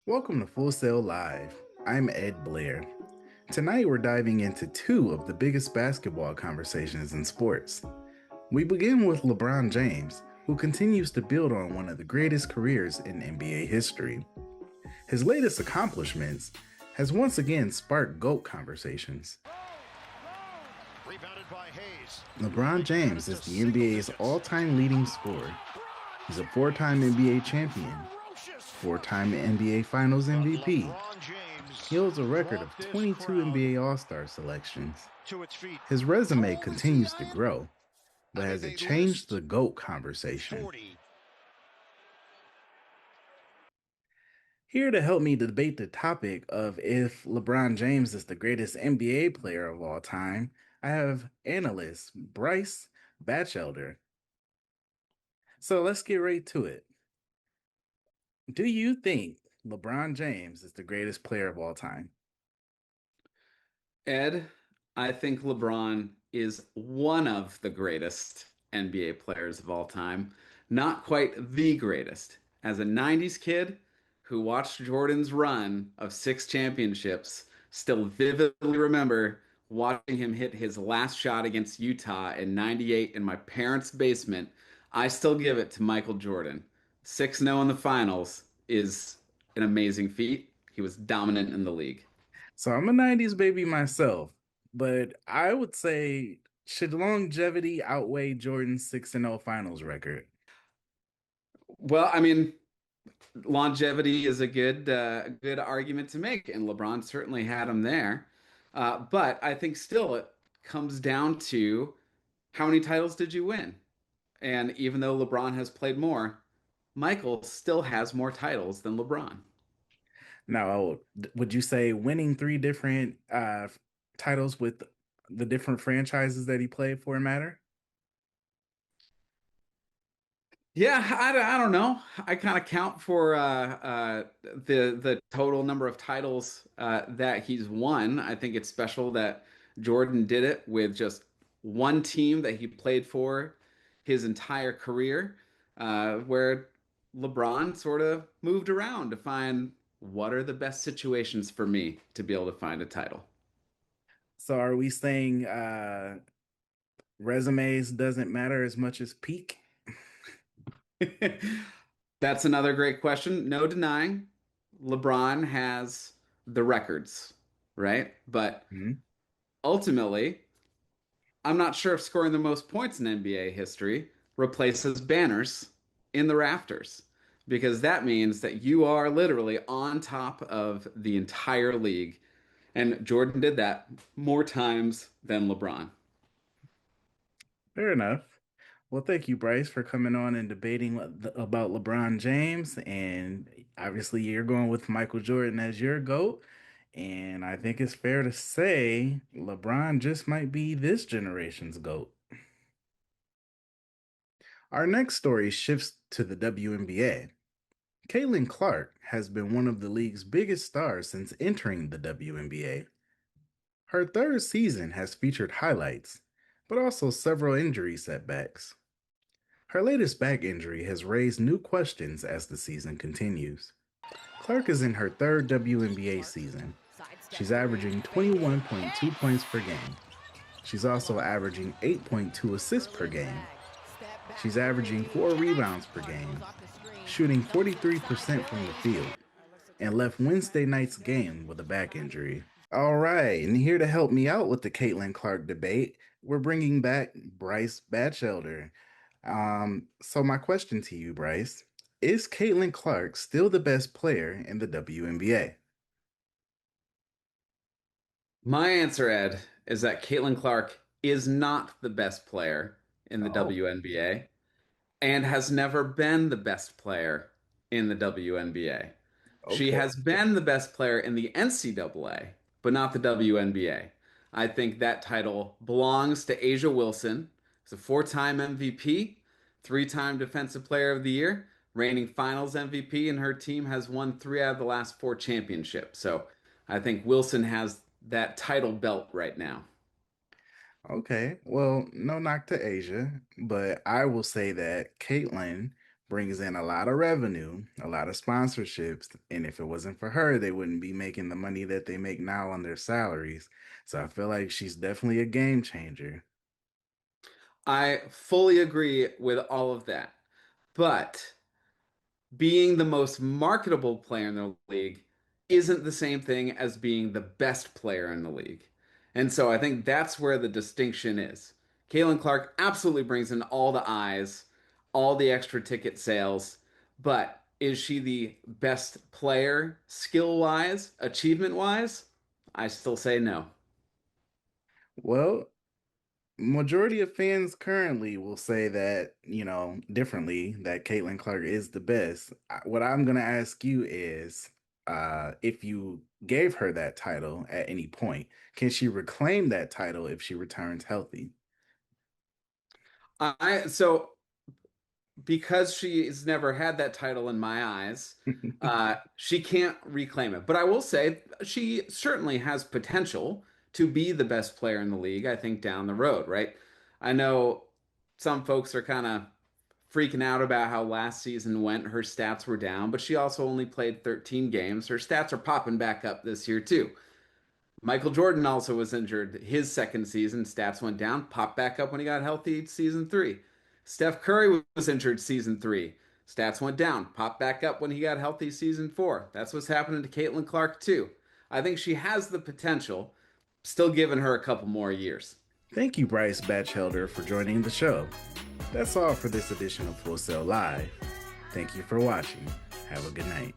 Welcome to Full Sail Live. I'm Ed Blair. Tonight we're diving into two of the biggest basketball conversations in sports. We begin with LeBron James, who continues to build on one of the greatest careers in NBA history. His latest accomplishments has once again sparked GOAT conversations. Rebounded by Hayes. LeBron James is the NBA's all-time leading scorer. He's a four-time NBA champion, four-time NBA Finals But MVP. LeBron James He holds a record brought of this 22 crowd NBA All-Star selections. to its feet. His How resume old is he, continues to Ed? grow, but I mean, has it they changed list the GOAT conversation? 40. Here to help me debate the topic of if LeBron James is the greatest NBA player of all time, I have analyst Bryce Bachelder. So let's get right to it. Do you think LeBron James is the greatest player of all time? Ed, I think LeBron is one of the greatest NBA players of all time. Not quite the greatest. As a 90s kid who watched Jordan's run of six championships, still vividly remember watching him hit his last shot against Utah in 98 in my parents' basement. I still give it to Michael Jordan. 6-0 in the finals is an amazing feat. He was dominant in the league. So I'm a 90s baby myself, but I would say should longevity outweigh Jordan's 6-0 finals record? Well, I mean, longevity is a good argument to make, and LeBron certainly had him there. But I think still it comes down to how many titles did you win? And even though LeBron has played more, Michael still has more titles than LeBron. Now, would you say winning three different titles with the different franchises that he played for matter? Yeah, I don't know. I kind of count for the total number of titles that he's won. I think it's special that Jordan did it with just one team that he played for his entire career, where LeBron sort of moved around to find what are the best situations for me to be able to find a title. So are we saying resumes doesn't matter as much as peak? That's another great question. No denying LeBron has the records, right? But Mhm. ultimately, I'm not sure if scoring the most points in NBA history replaces banners in the rafters, because that means that you are literally on top of the entire league. And Jordan did that more times than LeBron. Fair enough. Well, thank you, Bryce, for coming on and debating about LeBron James. And obviously, you're going with Michael Jordan as your GOAT. And I think it's fair to say LeBron just might be this generation's GOAT. Our next story shifts to the WNBA. Caitlin Clark has been one of the league's biggest stars since entering the WNBA. Her third season has featured highlights, but also several injury setbacks. Her latest back injury has raised new questions as the season continues. Clark is in her third WNBA season. She's averaging 21.2 points per game. She's also averaging 8.2 assists per game. She's averaging 4 rebounds per game, shooting 43% from the field, and left Wednesday night's game with a back injury. All right, and here to help me out with the Caitlin Clark debate, we're bringing back Bryce Bachelder. So my question to you, Bryce, is Caitlin Clark still the best player in the WNBA? My answer, Ed, is that Caitlin Clark is not the best player in the Oh, WNBA and has never been the best player in the WNBA. She okay. has been the best player in the NCAA, but not the WNBA. I think that title belongs to Asia Wilson. She's a four-time MVP, three-time Defensive Player of the Year, reigning Finals MVP, and her team has won three out of the last four championships. So I think Wilson has that title belt right now. Okay. Well, no knock to Asia, but I will say that Caitlin brings in a lot of revenue, a lot of sponsorships, and if it wasn't for her, they wouldn't be making the money that they make now on their salaries. So I feel like she's definitely a game changer. I fully agree with all of that. But being the most marketable player in the league isn't the same thing as being the best player in the league. And so I think that's where the distinction is. Caitlin Clark absolutely brings in all the eyes, all the extra ticket sales, but is she the best player skill wise, achievement wise? I still say no. Well, majority of fans currently will say that, differently, that Caitlin Clark is the best. What I'm going to ask you is, if you gave her that title at any point, can she reclaim that title if she returns healthy? So because she's never had that title in my eyes, she can't reclaim it. But I will say she certainly has potential to be the best player in the league, I think, down the road, right? I know some folks are kind of freaking out about how last season went. Her stats were down, but she also only played 13 games. Her stats are popping back up this year, too. Michael Jordan also was injured his second season. Stats went down, popped back up when he got healthy season three. Steph Curry was injured season three. Stats went down, popped back up when he got healthy season four. That's what's happening to Caitlin Clark, too. I think she has the potential, still giving her a couple more years. Thank you, Bryce Bachelder, for joining the show. That's all for this edition of Full Sail Live. Thank you for watching. Have a good night.